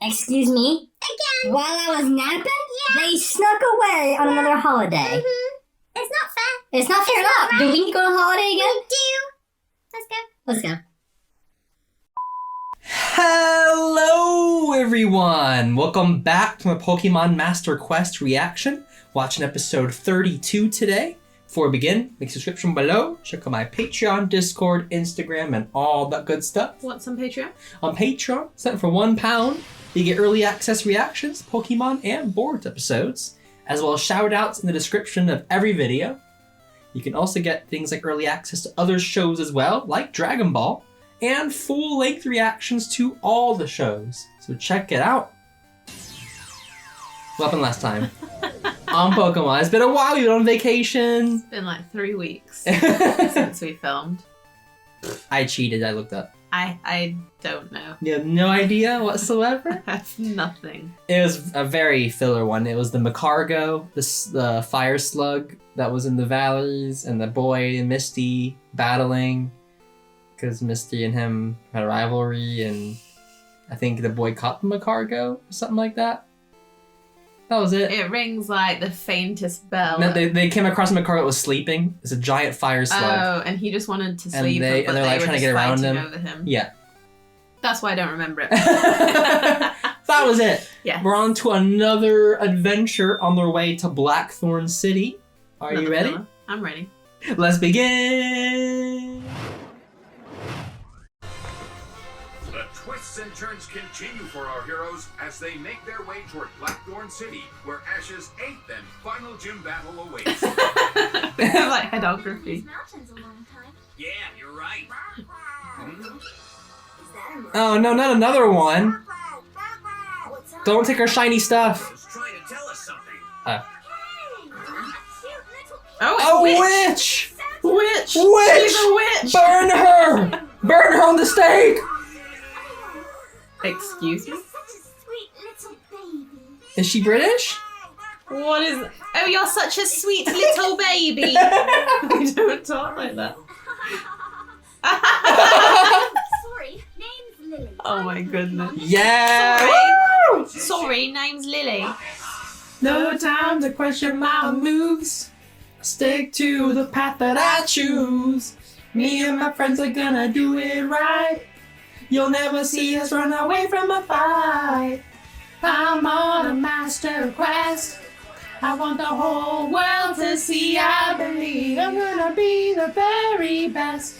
Excuse me? Again? While I was napping? Yeah. They snuck away on another holiday. Mm-hmm. It's not fair. It's not fair at all. Right. Do we need to go on holiday again? We do. Let's go. Hello, everyone! Welcome back to my Pokemon Master Quest reaction. Watching episode 32 today. Before we begin, make a subscription below. Check out my Patreon, Discord, Instagram, and all that good stuff. What's on Patreon? On Patreon, set for £1, you get early access reactions, Pokemon, and board episodes, as well as shout-outs in the description of every video. You can also get things like early access to other shows as well, like Dragon Ball, and full-length reactions to all the shows. So check it out. What happened last time? On Pokemon. It's been a while, you're on vacation. It's been like 3 weeks since we filmed. I cheated, I looked up. I don't know. You have no idea whatsoever? I have nothing. It was a very filler one. It was the Macargo, the fire slug that was in the valleys, and the boy and Misty battling. Because Misty and him had a rivalry, and I think the boy caught the Macargo or something like that. That was it. It rings like the faintest bell. No, they came across Macargo that was sleeping. It's a giant fire slug. Oh, and he just wanted to sleep, but they're like they trying were to get just around fighting him. over him. Yeah. That's why I don't remember it. That was it. Yeah. We're on to another adventure on their way to Blackthorn City. Are you ready? Fella. I'm ready. Let's begin! The twists and turns continue for our heroes as they make their way toward Blackthorn City, where Ash's 8th and final gym battle awaits. They have like headography. Yeah, you're right. Oh no, not another one! Don't take our shiny stuff! Who's trying to tell us something? Oh, Witch! Witch! Witch! She's a witch! Burn her! Burn her on the stake! Excuse me? Is she British? What is... Oh, you're such a sweet little baby! We don't talk like that. Sorry, name's Lily. Oh my goodness. Yeah! Woo! Sorry, name's Lily. No time to question my moves. Stick to the path that I choose. Me and my friends are gonna do it right. You'll never see us run away from a fight. I'm on a master quest. I want the whole world to see. I believe I'm gonna be the very best.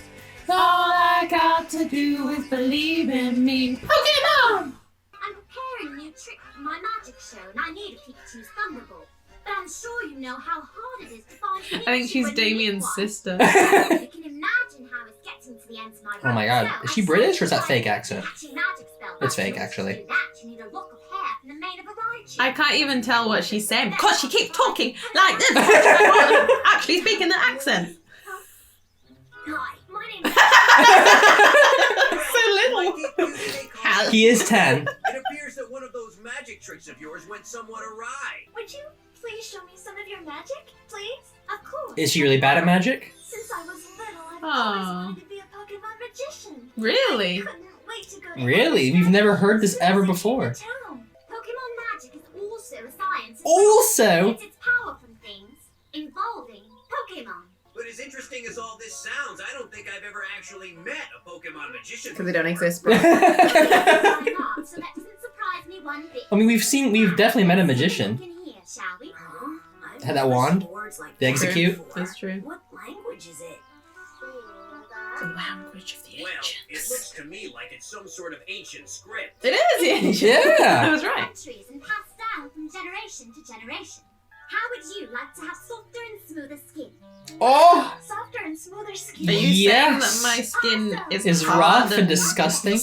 All I got to do is believe in me. Pokemon! I'm preparing a new trick for my magic show, and I need a Pikachu's Thunderbolt. But I'm sure you know how hard it is to find Pikachu. I think she's when you need Damien's one. sister. You can imagine how it's getting to the ends of my Oh my rope. god, So is she I British or is that started fake accent? catching magic spell. It's But fake, in order to actually. do that, you need a lock of hair from the mane of a Raichu. I can't even tell what she's saying because she keeps talking like this. Actually speaking the accent. Hi, my name is... So little. He is 10. It appears that one of those magic tricks of yours went somewhat awry. Would you please show me some of your magic, please? Of course. Is she really bad at magic? Since I was little, I've Aw. always wanted to be a Pokemon magician. Really? Couldn't wait to go to Really? We've never heard this ever before. Town. Pokemon magic is also a science. Also? It's its power from things involving Pokemon. But as interesting as all this sounds, I don't think I've ever actually met a Pokemon magician. Because they don't exist, bro. Why not? So that doesn't surprise me one bit. I mean, we've definitely met a magician. Look in here, shall we? Had that wand? They execute? That's true. What language is it? The language of the Well, it ancients. looks to me like it's some sort of ancient script. It is the ancients. Yeah. I was right. Centuries and passed down from generation to generation. How would you like to have softer and smoother skin? Oh! Softer and smoother Are skin. you Yes. saying that my skin Is hard rough and disgusting.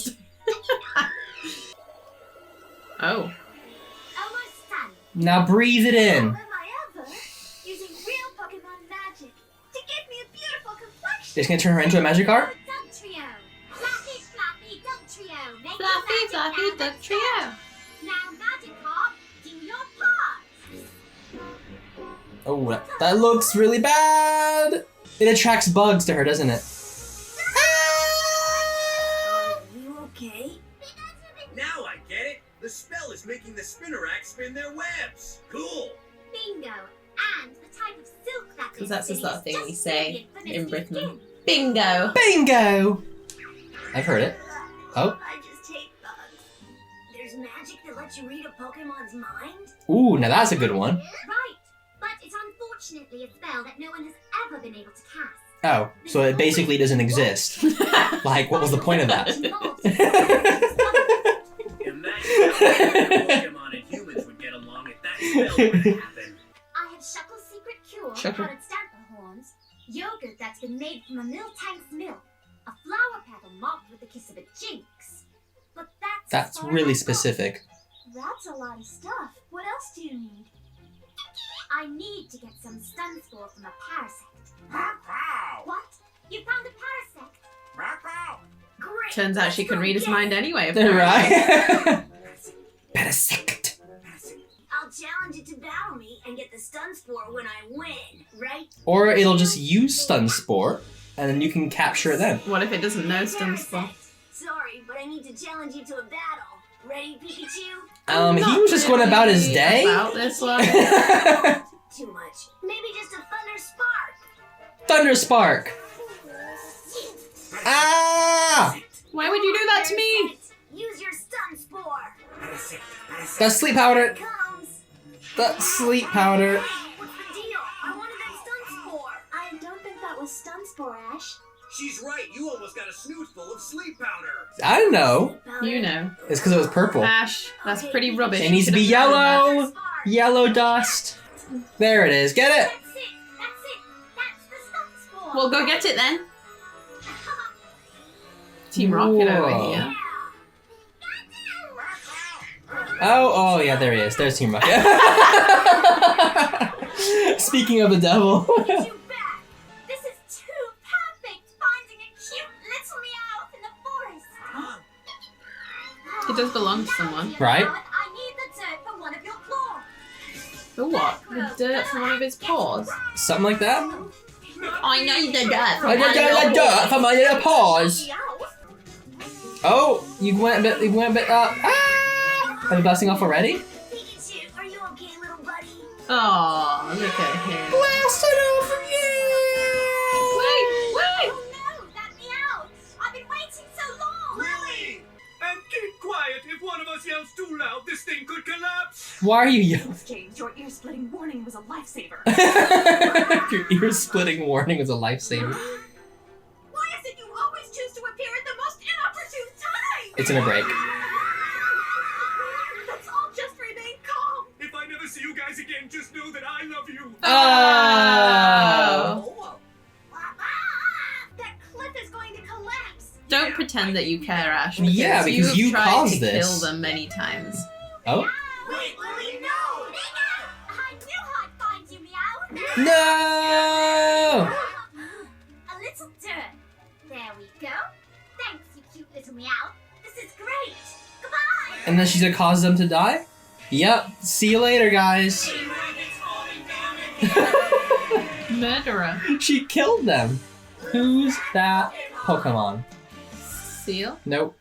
Oh. Almost done. Now breathe it in. How am I ever using real Pokemon magic to give me a beautiful complexion? Just gonna turn her into a magic art? Duck trio. Flappy, flappy, duck trio. Make your Fluffy, magic fluffy, now, duck let's trio. go. Now, magic heart, do your part. Oh, that looks really bad. It attracts bugs to her, doesn't it? Are you okay? Now I get it. The spell spinnerack spin their webs. Cool. Bingo. And the type of silk that Because that's the sort of thing we just say brilliant for in Misty Britain. skin. Bingo! Bingo! I've heard it. Oh. I just hate bugs. There's magic that lets you read a Pokemon's mind? Ooh, now that's a good one. Right. But it's unfortunately a spell that no one has ever been able to cast. Oh, so it basically doesn't exist. Like, what was the point of that? Imagine how Pokemon and humans would get along if that spell would happen. I have Shuckle's secret cure, Shuckle. powdered stamper horns, yogurt that's been made from a Miltank's milk, a flower petal marked with the kiss of a jinx. But that's as far really as I've got. specific. That's a lot of stuff. What else do you need? I need to get some stun spore from a parasect. What? You found a parasect? Great. Turns out she can read his mind anyway. Right? Parasect. I'll challenge it to battle me and get the stun spore when I win, right? Or it'll just use Stun Spore, and then you can capture it then. What if it doesn't know stun spell? Sorry, but I need to challenge you to a battle. Ready, Pikachu? He was just going about his day. About this one. Too much. Maybe just a thunder spark. Thunder Spark. Ah! Why would you do that to me? Use your stun spore. That's sleep powder. Here it comes. That's sleep powder. Hey, what's the deal? I wanted that stun spore. I don't think that was stun spore, Ash. She's right. You almost got a snoot full of sleep powder. I don't know. You know. It's because it was purple. Ash, that's pretty rubbish. It needs to be You should've known yellow. Yellow dust. There it is. Get it? That's it. That's the stun spore. that. Well, go get it then. Team Rocket over Whoa. here. Oh, yeah, there he is. There's Team Rocket. Speaking of the devil. You back. This is too perfect. Finding a cute little meow in the forest. It does belong to someone. Right? I need the dirt from one of your claws. The what? The dirt from one of his paws? Something like that? I know the dirt from I one of got your the dirt from my little paws. Meow. Oh, you went a bit up. Ah! Are you blasting off already? Pikachu, are you okay, little buddy? Oh, look at him. Blasting off Wait! Oh no, that meow! I've been waiting so long! Really? And keep quiet. If one of us yells too loud, this thing could collapse. Why are you yelling? James, your ear-splitting warning was a lifesaver. Your ear-splitting warning was a lifesaver. Why is it you always choose to appear at the most inopportune time? It's in a break. Let's all just remain calm. If I never see you guys again, just know that I love you. Oh. That cliff is going to collapse! Don't pretend that you care, Ash. Yeah, because you've you tried caused to this. kill them many times. Oh? Wait, Lily, no! I knew I'd find you, meow! No! A little dirt. There we go. Thanks, you cute little meow. This is great. Goodbye! And then she's gonna cause them to die? Yep. See you later, guys. Murderer. She killed them. Who's that Pokemon? Seal? Nope.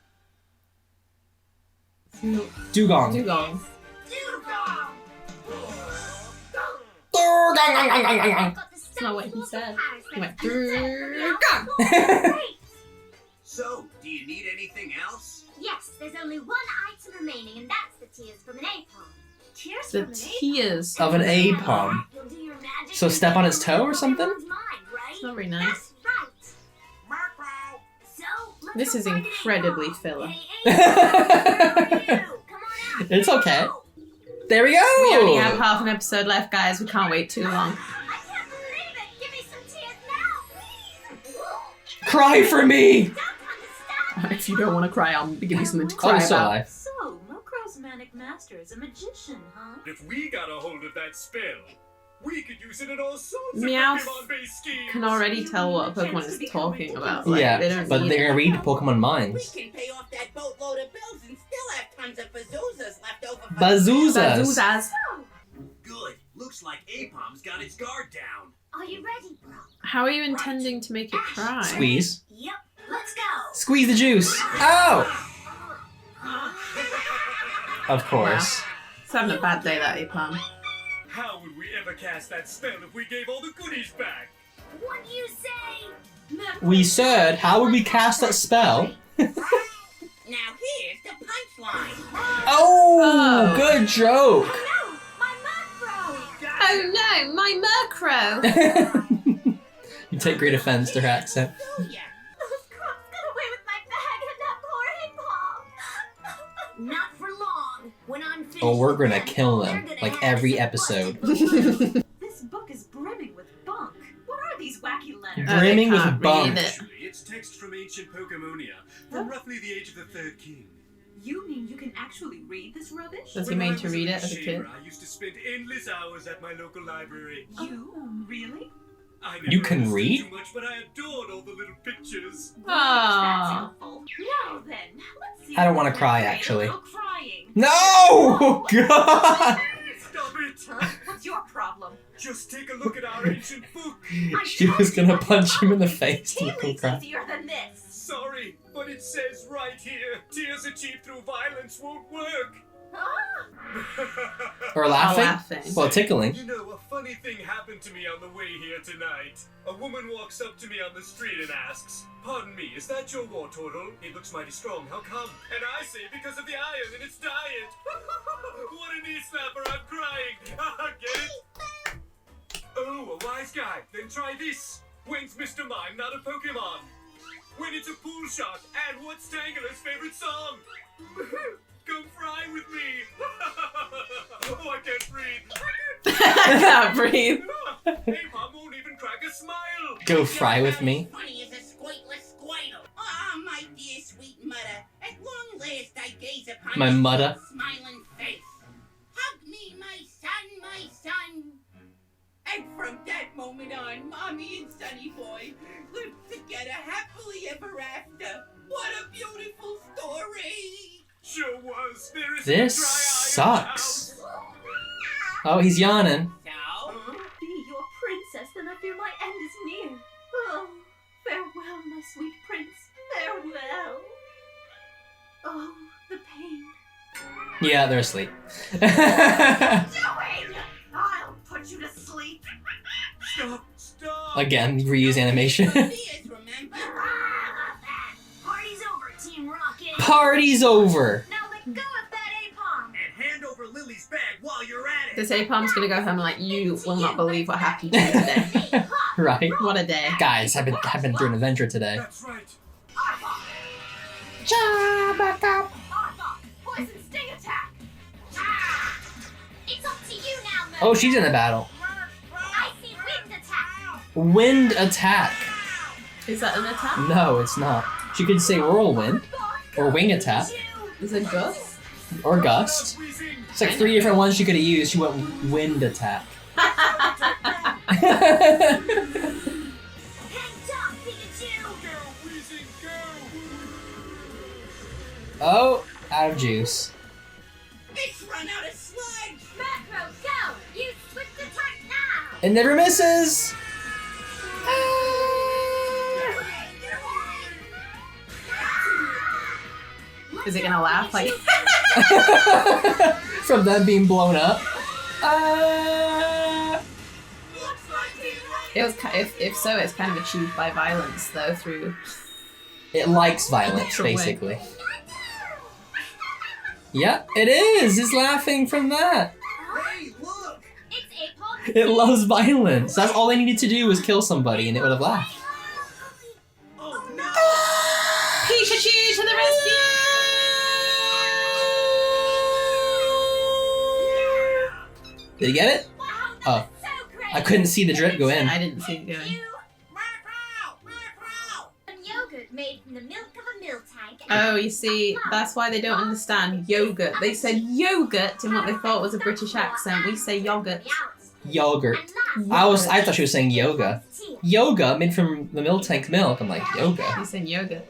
Seal. Dugong. Dugong. That's not what he said. He went, Dugong! So, do you need anything else? Yes, there's only one item remaining, and that's the tears from an apon. Tears The from an tears. Of an Apom. You'll do your magic So step on its toe or something? Pokemon's mind, right? It's not very nice. That's right. So, let's This go is find an incredibly Apom. filler. Hey, Apom, where are you? Come on out. It's okay. Go. There we go! We only have half an episode left, guys. We can't wait too long. I can't believe it. Give me some tears now, please. Cry for me! Don't understand. If you don't want to cry, I'll give you something to cry Oh, so about. alive. So, Mokro's manic master is a magician, huh? If we got a hold of that spell, we could use it in all sorts Meowth of Pokemon-based schemes. Can already tell what a Pokemon is talking about. Like, Yeah, they don't but need they're gonna read Pokemon We minds. can pay off that boatload of bills and still have tons of bazoozas left over for Bazoozas. Bazuzas. Good. Looks like Apom's got its guard down. Are you ready, bro? How are you intending to make it cry? Squeeze. Yep. Let's go. Squeeze the juice. Oh! Of course. having a bad day, that Apom. How would we ever cast that spell if we gave all the goodies back? What do you say? We said, how would we cast that spell? Now here's the punchline. Oh, good joke. No, my Murkrow! Oh no, my Murkrow! You take great offense to her accent. Oh, yeah. Those crooks got away with my bag and that poor Hemphill. Not for long. When I'm finished Oh, we're with gonna them, kill they're them, gonna like have every some episode. This book is brimming with bunk. What are these wacky letters? Oh, they Brimming with can't bunk. read it. Actually, it's text from ancient Pokemonia, from roughly the age of the Third King. You mean you can actually read this rubbish? Does he When I mean to was read a it as a kid? shaver, I used to spend endless hours at my local library. You? Really? I You never can understood read? too much, but I adored all the little pictures. That's Aww. helpful. Now then, let's see. I don't if wanna we cry, can create a actually. little crying. No! God! Stop it! Huh? What's your problem? Just take a look at our ancient book. She was gonna punch him in the face to Tea make him leaves cry. easier than this. Sorry, but it says right here, tears achieved through violence won't work. Or Oh, laughing? laughing. Well, tickling. You know, a funny thing happened to me on the way here tonight. A woman walks up to me on the street and asks, "Pardon me, is that your war turtle? He looks mighty strong, how come?" And I say, "Because of the iron in its diet." What a knee slapper, I'm crying. Get it? Oh, a wise guy. Then try this. When's Mr. Mime not a Pokemon? When it's a pool shot, and what's Tangler's favorite song? Come fry with me. Oh, I can't breathe. I can't breathe. Hey, Mom won't even crack a smile. Go fry with me. Funny as a squirtless squirtle. Ah, my dear sweet mother. At long last I gaze upon My your mudda. smiling face. Hug me, my son, my son. And from that moment on, Mommy and Sonny Boy lived together happily ever after. What a beautiful story. Sure was. There is This no dry eye sucks. in the house. Oh, he's yawning. So, Be your princess, then I fear my end is near. Oh, farewell, my sweet prince. Farewell. Oh, the pain. Yeah, they're asleep. Doing? I'll put you to sleep. Stop. Again, reuse animation. Tears, remember? Party's over, Team Rocket. Party's over. Now let go of that Apom. And hand over Lily's bag while you're at it. This Apom's gonna go home like, you will not believe what happened to me today. Right. What a day. Guys, I've been through an adventure today. That's right. Arbok, poison sting attack. It's up to you now, Murkrow. Oh, she's in the battle. I see wind attack. Wind attack. Is that an attack? No, it's not. She could say whirlwind, or wing attack, Is it gust? or gust. Wheezing. It's like 3 different ones she could have used. She went wind attack. Hang tough, Pikachu. Go, wheezing, go. Oh, out of juice. It's run out of sludge. Murkrow, go. Use swift attack now. It never misses. Is it gonna laugh like? From them being blown up. It was. If so, it's kind of achieved by violence though through. It likes violence, Natural way. basically. Yep, it is. It's laughing from that. Hey, look. It's Apom. It loves violence. That's all they needed to do was kill somebody, and it would have laughed. Oh no. Pikachu to the rescue! Did he get it? Wow, that Oh. was so great. I couldn't see the drip go in. I didn't see it going. Murkrow! Murkrow! Some yogurt made from the milk of a mill tank. Oh, you see, that's why they don't understand yogurt. They said yogurt in what they thought was a British accent. We say yogurt. Yogurt. I thought she was saying yoga. Yoga made from the milk tank milk. I'm like, yoga. You said yogurt.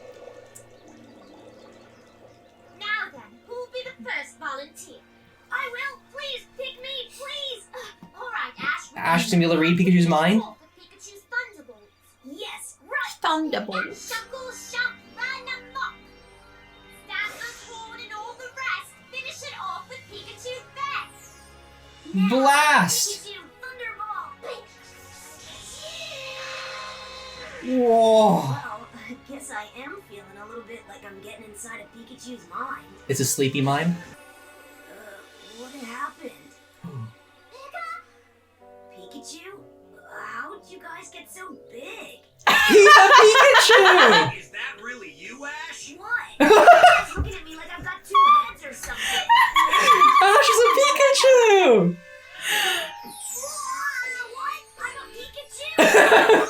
Now then, who'll be the first volunteer? I will. Please pick me, please. All right, Ash. Ash is gonna be able to read Pikachu's mind? For Pikachu's Thunderbolts. Yes, right. Thunderbolts. Shuckle, shuck, run amok. Stand the horn and all the rest. Finish it off with Pikachu's best. Blast! Pikachu, Thunderball! Whoa! Well, I guess I am feeling a little bit like I'm getting inside a Pikachu's mind. It's a sleepy mind. What happened? Pikachu? How'd you guys get so big? He's a Pikachu! Is that really you, Ash? What? You guys looking at me like I've got 2 heads or something. Ash is a Pikachu! What? I'm a Pikachu?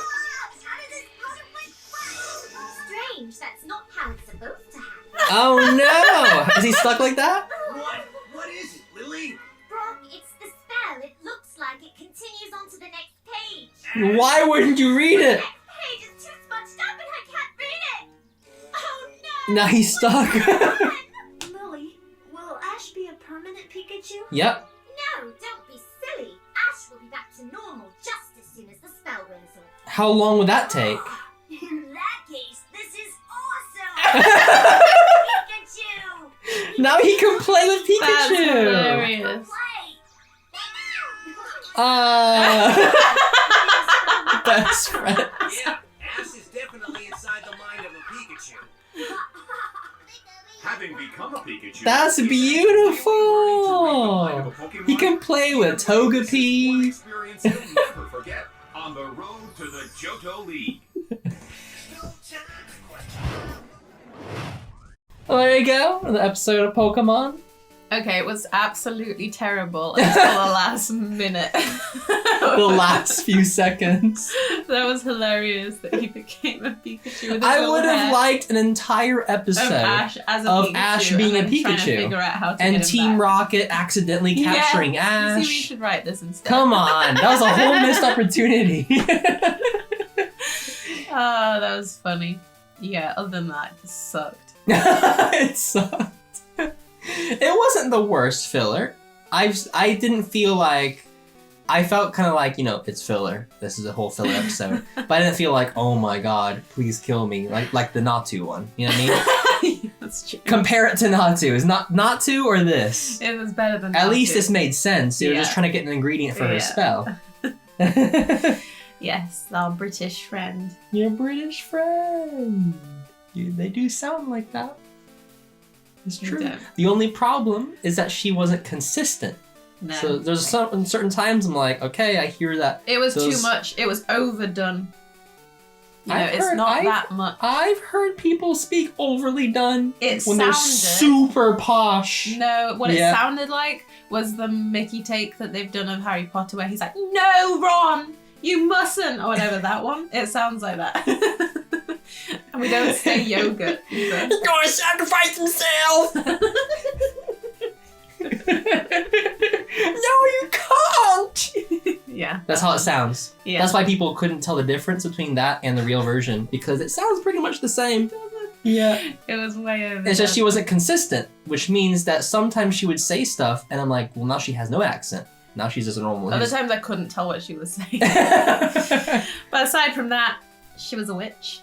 Strange, that's not how it's supposed to happen. Oh no! Is he stuck like that? What is it, Lily? Brock, it's the spell. It looks like it continues on to the next page. Why wouldn't you read it? The page is too smudged up and I can't read it. Oh no! Now he's stuck. Lily, will Ash be a permanent Pikachu? Yep. No, don't be silly. Ash will be back to normal just as soon as the spell wears off. How long would that take? In that case, this is awesome! Pikachu! Now he can play with That's Pikachu! hilarious. Best friend. Yeah, Ash is definitely inside the mind of a Pikachu. Having become a Pikachu, That's he's beautiful. really read the mind of a Pokemon. He can play with It's one Togepi. experience he'll never forget on the road to the Johto League. Well, there you go. Another episode of Pokemon. Okay, it was absolutely terrible until the last minute. The last few seconds. That was hilarious that he became a Pikachu. With his I little would have hair. liked an entire episode Of Ash as a of Pikachu, Ash being and a then trying to Pikachu. figure out how to and get him Team back. Rocket accidentally capturing Yeah. See, we Ash. should write this instead. Come on, that was a whole missed opportunity. Oh, that was funny. Yeah, other than that, it just sucked. It sucked. It wasn't the worst filler. I didn't feel like... I felt kind of like, it's filler. This is a whole filler episode. But I didn't feel like, oh my god, please kill me. Like the Natu one. You know what I mean? That's true. Compare it to Natu. Is Natu or this? It was better than At least Natu. this made sense. They were just Yeah. trying to get an ingredient for her Yeah. spell. Yes, our British friend. Your British friend. They do sound like that. It's They true. do. The only problem is that she wasn't consistent. No. So there's certain times I'm like, okay, I hear that. It was those- too much. It was overdone. I've It's heard- not I've- that much. I've heard people speak overly done It when they're sounded- super posh. No, what Yeah. it sounded like was the Mickey take that they've done of Harry Potter where he's like, no, Ron, you mustn't, or whatever that one. It sounds like that. And we don't say yogurt either. He's gonna sacrifice himself! No, you can't! Yeah. That's how it sounds. Yeah. That's why people couldn't tell the difference between that and the real version, because it sounds pretty much the same. Yeah. It was way over. It's just she wasn't consistent, which means that sometimes she would say stuff, and I'm like, well, now she has no accent. Now she's just a normal. Other times I couldn't tell what she was saying. But aside from that, she was a witch.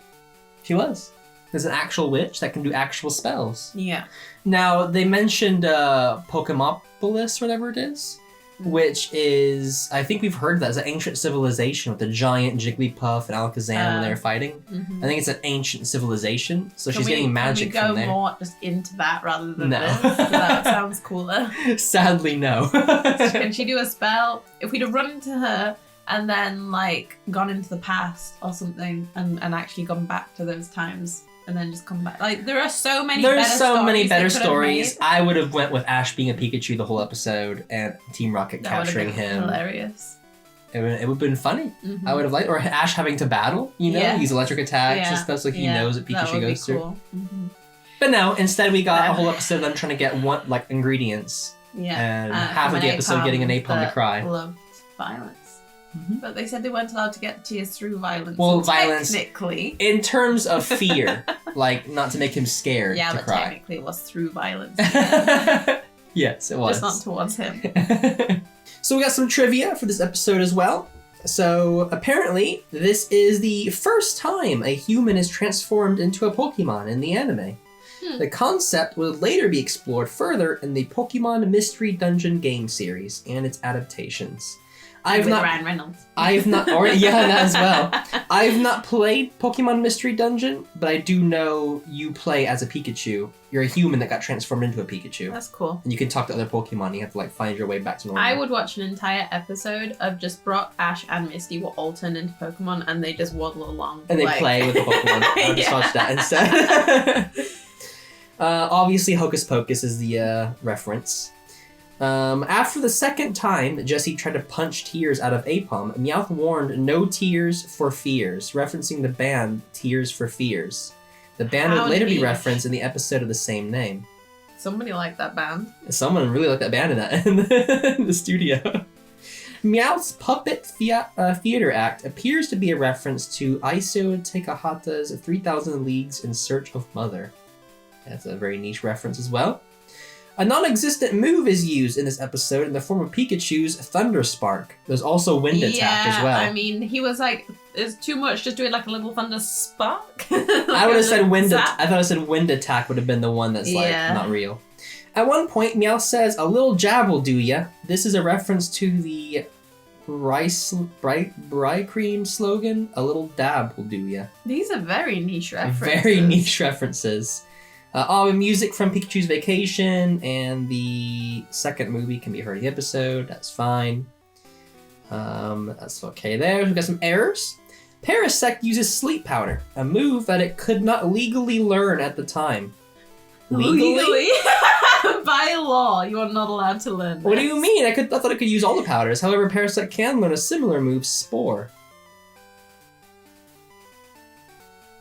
She was. There's an actual witch that can do actual spells. Yeah. Now, they mentioned Pokemopolis, whatever it is, which is, I think we've heard that, it's an ancient civilization with the giant Jigglypuff and Alakazam when they were fighting. Mhm. I think it's an ancient civilization, so Can she's getting magic can we from go there. more just into that rather than No. this? 'Cause that sounds cooler. Sadly, no. Can she do a spell? If we'd have run into her and then like gone into the past or something and actually gone back to those times and then just come back. Like there are so many There's better so many stories better they could have stories. made. I would have went with Ash being a Pikachu the whole episode and Team Rocket That would have capturing been him. hilarious. It would have been funny. Mhm. I would have liked, or Ash having to battle, Yeah. use electric attacks and Yeah. stuff so he Yeah, knows what that Pikachu would be goes through. cool. Mhm. But no, instead we got a No. whole episode of them trying to get ingredients. Yeah. And half of the episode getting a napalm to that cry. Loved violence. Mhm. But they said they weren't allowed to get tears through violence. Well, and violence- technically. In terms of fear, like not to make him scared Yeah, to but cry. technically it was through violence. Yes, it was. Just not towards him. So we got some trivia for this episode as well. So apparently, this is the first time a human is transformed into a Pokemon in the anime. The concept would later be explored further in the Pokemon Mystery Dungeon game series and its adaptations. With Ryan Reynolds. I've not, or yeah, that as well. I've not played Pokemon Mystery Dungeon, but I do know you play as a Pikachu. You're a human that got transformed into a Pikachu. That's cool. And you can talk to other Pokemon. You have to like find your way back to normal. I would watch an entire episode of just Brock, Ash, and Misty were all turned into Pokemon, and they just waddle along. And they play with the Pokemon. I would just watch that instead. Obviously, Hocus Pocus is the reference. After the second time that Jessie tried to punch tears out of Apom, Meowth warned no tears for fears, referencing the band Tears for Fears. The band would later be referenced in the episode of the same name. Somebody liked that band. Someone really liked that band in the studio. Meowth's puppet theater act appears to be a reference to Isao Takahata's 3,000 Leagues in Search of Mother. That's a very niche reference as well. A non-existent move is used in this episode in the form of Pikachu's Thunder Spark. There's also Wind Attack as well. I mean, he was like, it's too much just doing like a little Thunder Spark. I would have said Wind Attack. I thought I said Wind Attack would have been the one that's like not real. At one point, Meowth says, "A little jab will do ya." This is a reference to the Bry Cream slogan, "A little dab will do ya." These are very niche references. Very niche references. Music from Pikachu's Vacation and the second movie can be heard in the episode. That's fine. That's okay there. We've got some errors. Parasect uses sleep powder, a move that it could not legally learn at the time. Legally? By law, you are not allowed to learn this. What do you mean? I thought it could use all the powders. However, Parasect can learn a similar move, Spore.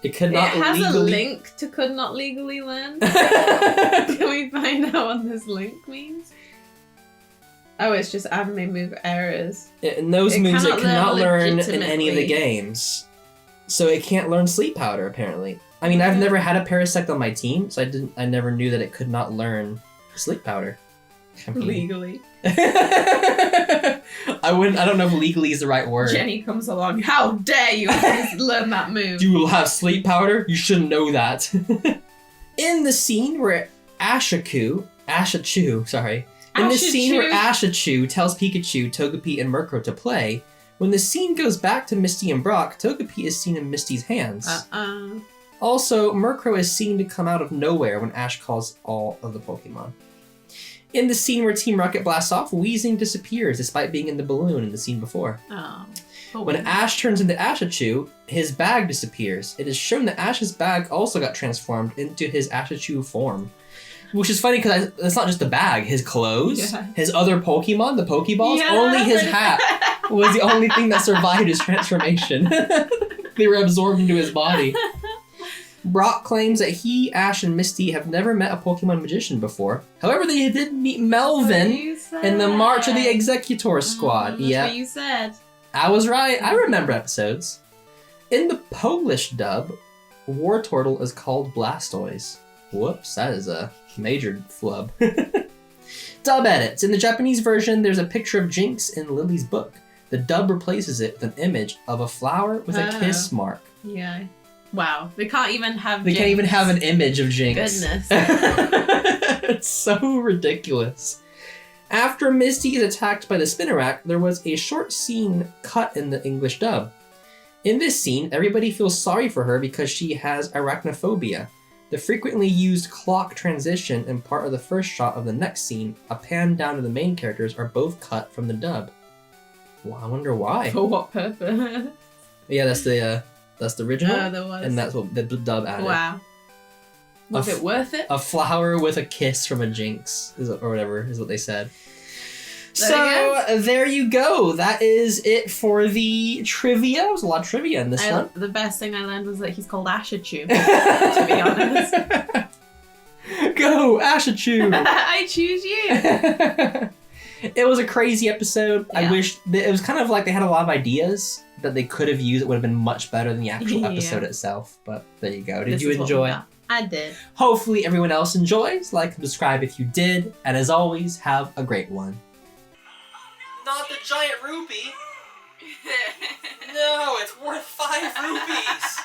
It could not legally... It has a link to could not legally learn. Can we find out what this link means? Oh, it's just anime move errors. And those moves it cannot learn in any of the games. So it can't learn Sleep Powder, apparently. I mean, I've never had a Parasect on my team, so I never knew that it could not learn Sleep Powder. Legally. I don't know if legally is the right word. Jenny comes along. How dare you learn that move? You will have sleep powder? You shouldn't know that. In the scene where Ashachu, in the scene where Ashachu tells Pikachu, Togepi, and Murkrow to play, when the scene goes back to Misty and Brock, Togepi is seen in Misty's hands. Also, Murkrow is seen to come out of nowhere when Ash calls all of the Pokemon. In the scene where Team Rocket blasts off, Weezing disappears despite being in the balloon in the scene before. When Ash turns into Ashachu, his bag disappears. It is shown that Ash's bag also got transformed into his Ashachu form. Which is funny because it's not just the bag, his clothes, his other Pokemon, the Pokeballs, only his hat was the only thing that survived his transformation. They were absorbed into his body. Brock claims that he, Ash, and Misty have never met a Pokemon magician before. However, they did meet Melvin in the March of the Executor Squad. That's what you said. I was right. I remember episodes. In the Polish dub, Wartortle is called Blastoise. Whoops, that is a major flub. Dub edits. In the Japanese version, there's a picture of Jinx in Lily's book. The dub replaces it with an image of a flower with a kiss mark. Yeah. Wow. They can't even have They can't even have an image of Jinx. Goodness. It's so ridiculous. After Misty is attacked by the Spinarak, there was a short scene cut in the English dub. In this scene, everybody feels sorry for her because she has arachnophobia. The frequently used clock transition and part of the first shot of the next scene, a pan down to the main characters, are both cut from the dub. Well, I wonder why. For what purpose? Yeah, that's the original, and that's what the dub added. Wow. Was it worth it? A flower with a kiss from a Jinx, or whatever, is what they said. There you go. That is it for the trivia. There was a lot of trivia in this one. The best thing I learned was that he's called Ashachu, to be honest. Go, Ashachu! I choose you! It was a crazy episode. Yeah. I wish... It was kind of like they had a lot of ideas that they could have used. It would have been much better than the actual episode itself. But there you go. Did you enjoy? I did. Hopefully everyone else enjoys. Like and subscribe if you did. And as always, have a great one. Not the giant rupee. No, it's worth 5 rupees.